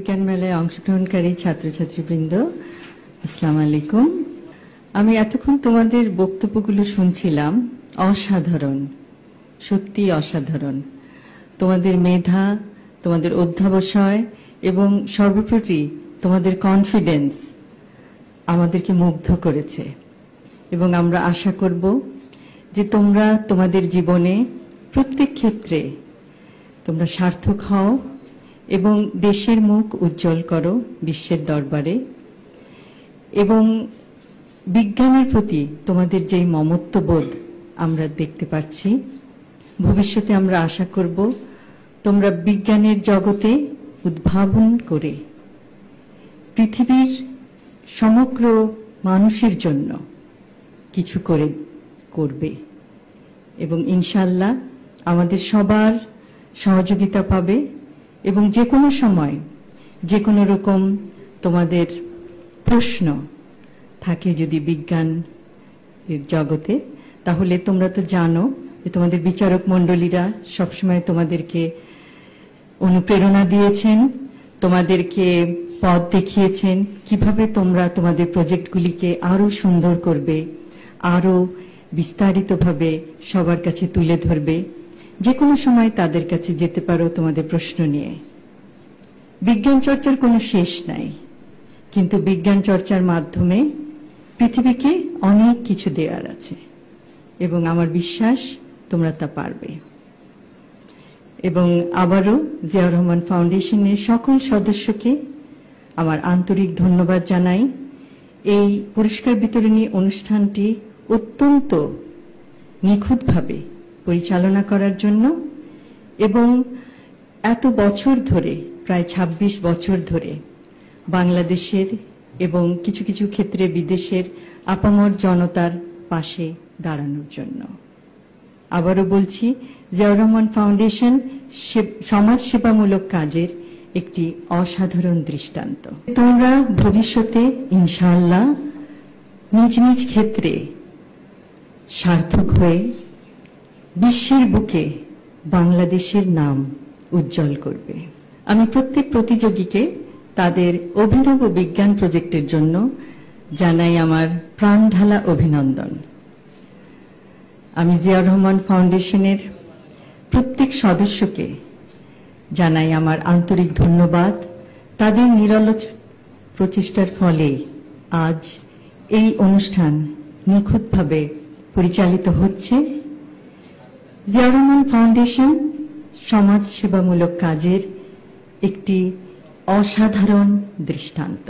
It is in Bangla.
বিজ্ঞান মেলায় অংশগ্রহণকারী ছাত্রছাত্রীবৃন্দ, আসসালামু আলাইকুম। আমি এতক্ষণ তোমাদের বক্তব্যগুলো শুনছিলাম। অসাধারণ, সত্যি অসাধারণ। তোমাদের মেধা, তোমাদের অধ্যবসায় এবং সর্বোপরি তোমাদের কনফিডেন্স আমাদেরকে মুগ্ধ করেছে এবং আমরা আশা করব যে তোমরা তোমাদের জীবনে প্রত্যেক ক্ষেত্রে তোমরা সার্থক হও এবং দেশের মুখ উজ্জ্বল করো বিশ্বের দরবারে। এবং বিজ্ঞানের প্রতি তোমাদের যেই মমত্ববোধ আমরা দেখতে পাচ্ছি, ভবিষ্যতে আমরা আশা করব তোমরা বিজ্ঞানের জগতে উদ্ভাবন করে পৃথিবীর সমগ্র মানুষের জন্য কিছু করবে এবং ইনশাআল্লাহ আমাদের সবার সহযোগিতা পাবে। এবং যে কোনো সময় যে কোনো রকম তোমাদের প্রশ্ন থাকে যদি বিজ্ঞানের জগতে, তাহলে তোমরা তো জানো যে তোমাদের বিচারক মণ্ডলীরা সবসময় তোমাদেরকে অনুপ্রেরণা দিয়েছেন, তোমাদেরকে পথ দেখিয়েছেন কিভাবে তোমরা তোমাদের প্রজেক্টগুলিকে আরো সুন্দর করবে, আরো বিস্তারিতভাবে সবার কাছে তুলে ধরবে। যে কোনো সময় তাদের কাছে যেতে পারো তোমাদের প্রশ্ন নিয়ে। বিজ্ঞান চর্চার কোনো শেষ নাই, কিন্তু বিজ্ঞান চর্চার মাধ্যমে পৃথিবীকে অনেক কিছু দেওয়ার আছে এবং আমার বিশ্বাস তোমরা তা পারবে। এবং আবারও জিয়াউর রহমান ফাউন্ডেশনের সকল সদস্যকে আমার আন্তরিক ধন্যবাদ জানাই। এই পুরস্কার বিতরণী অনুষ্ঠানটি অত্যন্ত নিখুঁতভাবে পরিচালনা করার জন্য এবং এত বছর ধরে, প্রায় ২৬ বছর ধরে বাংলাদেশের এবং কিছু কিছু ক্ষেত্রে বিদেশের আপামর জনতার পাশে দাঁড়ানোর জন্য। আবারও বলছি, জিয়াউর রহমান ফাউন্ডেশন সমাজ সেবামূলক কাজের একটি অসাধারণ দৃষ্টান্ত। তোমরা ভবিষ্যতে ইনশাআল্লাহ নিজ নিজ ক্ষেত্রে সার্থক হয়ে বিশ্বের বুকে বাংলাদেশের নাম উজ্জ্বল করবে। আমি প্রত্যেক প্রতিযোগীকে তাদের অভিনব বিজ্ঞান প্রজেক্টের জন্য জানাই আমার প্রাণঢালা অভিনন্দন। আমি জিয়াউর রহমান ফাউন্ডেশনের প্রত্যেক সদস্যকে জানাই আমার আন্তরিক ধন্যবাদ। তাদের নিরলস প্রচেষ্টার ফলে আজ এই অনুষ্ঠান নিখুঁতভাবে পরিচালিত হচ্ছে। জিয়াউর রহমান ফাউন্ডেশন সমাজ সেবামূলক কাজের একটি অসাধারণ দৃষ্টান্ত।